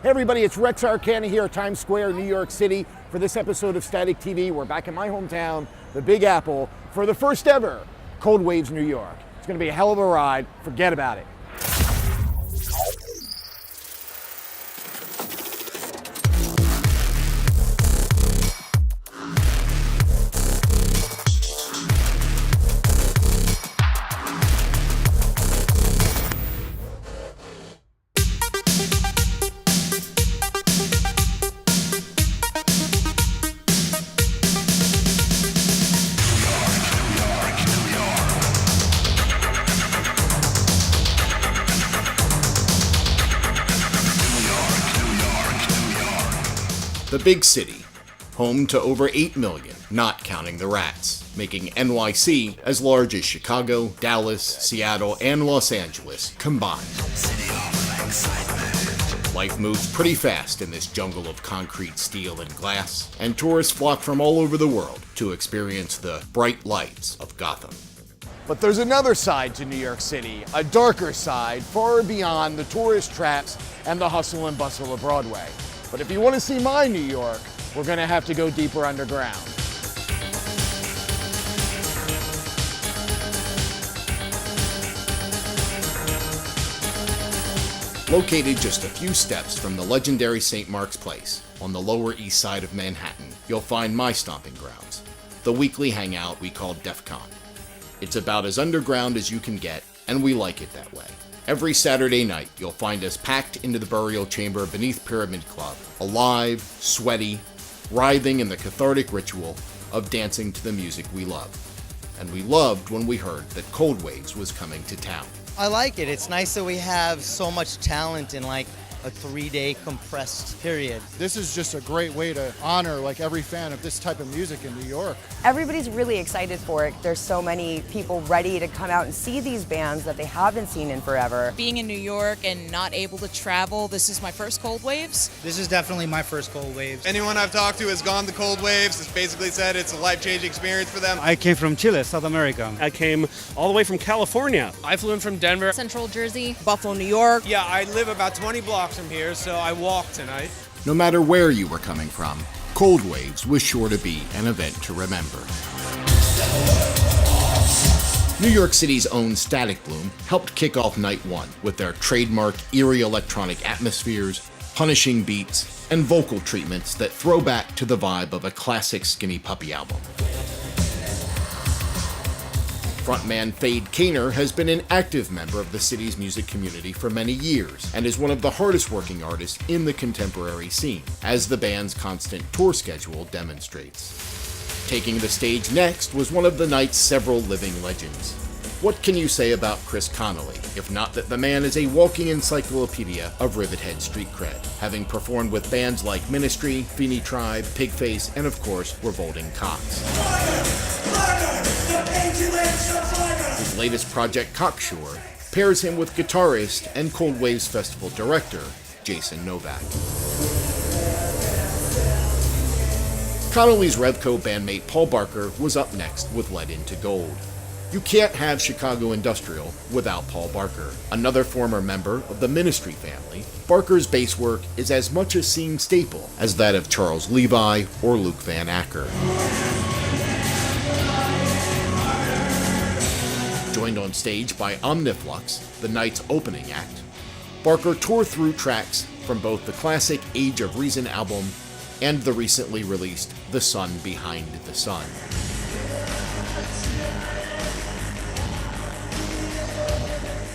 Hey everybody, it's Rexx Arkana here at Times Square, New York City for this episode of Statik TV. We're back in my hometown, the Big Apple, for the first ever Cold Waves New York. It's gonna be a hell of a ride, forget about it. The big city, home to over 8 million, not counting the rats, making NYC as large as Chicago, Dallas, Seattle, and Los Angeles combined. Life moves pretty fast in this jungle of concrete, steel, and glass, and tourists flock from all over the world to experience the bright lights of Gotham. But there's another side to New York City, a darker side far beyond the tourist traps and the hustle and bustle of Broadway. But if you want to see my New York, we're going to have to go deeper underground. Located just a few steps from the legendary St. Mark's Place on the Lower East Side of Manhattan, you'll find my stomping grounds, the weekly hangout we call DEFCON. It's about as underground as you can get, and we like it that way. Every Saturday night, you'll find us packed into the burial chamber beneath Pyramid Club, alive, sweaty, writhing in the cathartic ritual of dancing to the music we love. And we loved when we heard that Cold Waves was coming to town. I like it. It's nice that we have so much talent in like a 3-day compressed period. This is just a great way to honor like every fan of this type of music in New York. Everybody's really excited for it. There's so many people ready to come out and see these bands that they haven't seen in forever. Being in New York and not able to travel, this is my first Cold Waves. This is definitely my first Cold Waves. Anyone I've talked to has gone to Cold Waves, has basically said it's a life-changing experience for them. I came from Chile, South America. I came all the way from California. I flew in from Denver. Central Jersey. Buffalo, New York. Yeah, I live about 20 blocks from here, so I walked tonight. No matter where you were coming from, Cold Waves was sure to be an event to remember. New York City's own Statik Bloom helped kick off night one with their trademark eerie electronic atmospheres, punishing beats, and vocal treatments that throw back to the vibe of a classic Skinny Puppy album. Frontman Fade Kaner has been an active member of the city's music community for many years and is one of the hardest working artists in the contemporary scene, as the band's constant tour schedule demonstrates. Taking the stage next was one of the night's several living legends. What can you say about Chris Connolly, if not that the man is a walking encyclopedia of Rivethead street cred, having performed with bands like Ministry, Feeny Tribe, Pigface, and of course, Revolting Cocks. His latest project, Cocksure, pairs him with guitarist and Cold Waves Festival director, Jason Novak. Connolly's Revco bandmate Paul Barker was up next with Lead Into Gold. You can't have Chicago Industrial without Paul Barker. Another former member of the Ministry family, Barker's bass work is as much a scene staple as that of Charles Levi or Luke Van Acker. Joined on stage by Omniflux, the night's opening act, Barker tore through tracks from both the classic Age of Reason album and the recently released The Sun Behind the Sun.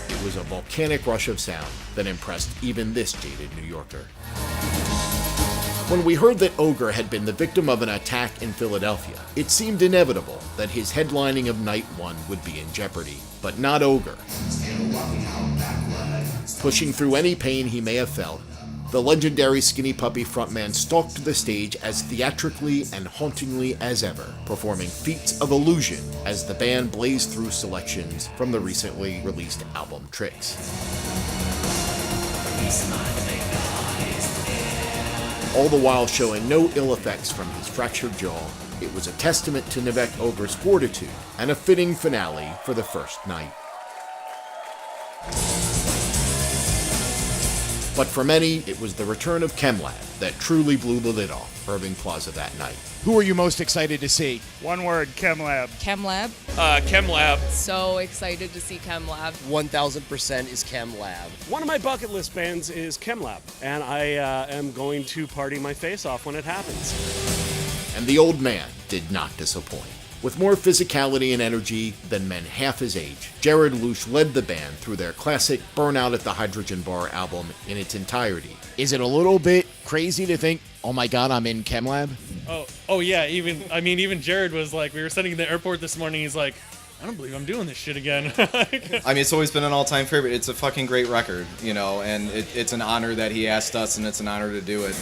It was a volcanic rush of sound that impressed even this jaded New Yorker. When we heard that Ogre had been the victim of an attack in Philadelphia, it seemed inevitable that his headlining of night one would be in jeopardy. But not Ogre. Pushing through any pain he may have felt, the legendary Skinny Puppy frontman stalked the stage as theatrically and hauntingly as ever, performing feats of illusion as the band blazed through selections from the recently released album Tricks. All the while showing no ill effects from his fractured jaw, it was a testament to Nivek Ogre's fortitude and a fitting finale for the first night. But for many, it was the return of Chem Lab that truly blew the lid off Irving Plaza that night. Who are you most excited to see? One word, Chem Lab. Chem Lab. Chem Lab. So excited to see Chem Lab. 1000% is Chem Lab. One of my bucket list bands is Chem Lab, and I am going to party my face off when it happens. And the old man did not disappoint. With more physicality and energy than men half his age, Jared Lusch led the band through their classic Burnout at the Hydrogen Bar album in its entirety. Is it a little bit crazy to think, oh my God, I'm in Chem Lab? Oh yeah, even Jared was like, we were sitting in the airport this morning, he's like, I don't believe I'm doing this shit again. I mean, it's always been an all-time favorite. It's a fucking great record, you know, and it's an honor that he asked us, and it's an honor to do it.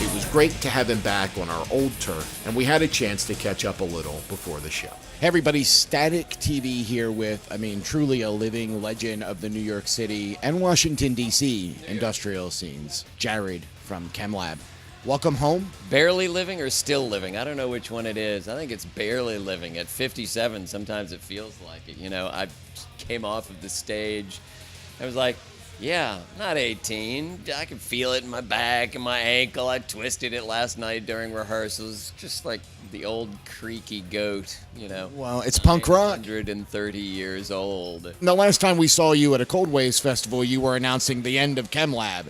It was great to have him back on our old turf, and we had a chance to catch up a little before the show. Hey everybody, Statik TV here with, truly a living legend of the New York City and Washington, D.C. industrial scenes, Jared from Chem Lab. Welcome home. Barely living or still living? I don't know which one it is. I think it's barely living. At 57, sometimes it feels like it. You know, I came off of the stage. I was like, yeah, not 18. I can feel it in my back and my ankle. I twisted it last night during rehearsals. Just like the old creaky goat, you know. Well, it's punk rock. 130 years old. The last time we saw you at a Cold Waves festival, you were announcing the end of Chem Lab.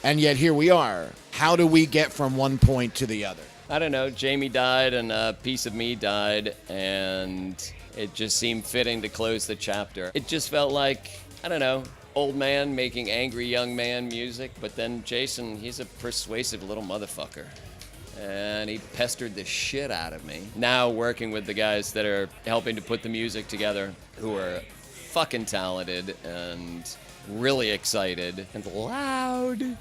And yet here we are. How do we get from one point to the other? I don't know. Jamie died and a piece of me died, and it just seemed fitting to close the chapter. It just felt like, I don't know, old man making angry young man music, but then Jason, he's a persuasive little motherfucker. And he pestered the shit out of me. Now working with the guys that are helping to put the music together, who are fucking talented and really excited and loud.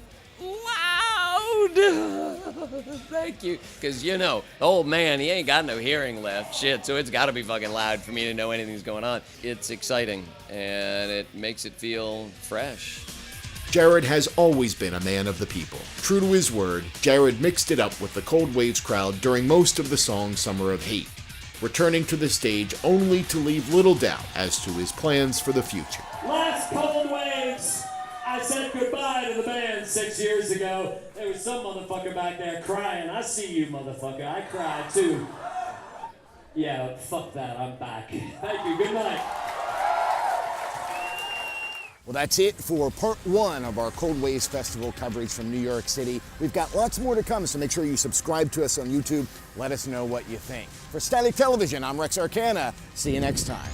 Thank you. Because, you know, old man, he ain't got no hearing left. Shit, so it's got to be fucking loud for me to know anything's going on. It's exciting, and it makes it feel fresh. Jared has always been a man of the people. True to his word, Jared mixed it up with the Cold Waves crowd during most of the song Summer of Hate, returning to the stage only to leave little doubt as to his plans for the future. Last Cold Waves, I said goodbye to the band 6 years ago. There was some motherfucker back there crying. I see you, motherfucker. I cried too. Yeah, fuck that. I'm back. Thank you. Good night. Well, that's it for part one of our Cold Waves Festival coverage from New York City. We've got lots more to come, so make sure you subscribe to us on YouTube. Let us know what you think. For Statik Television, I'm Rexx Arkana. See you next time.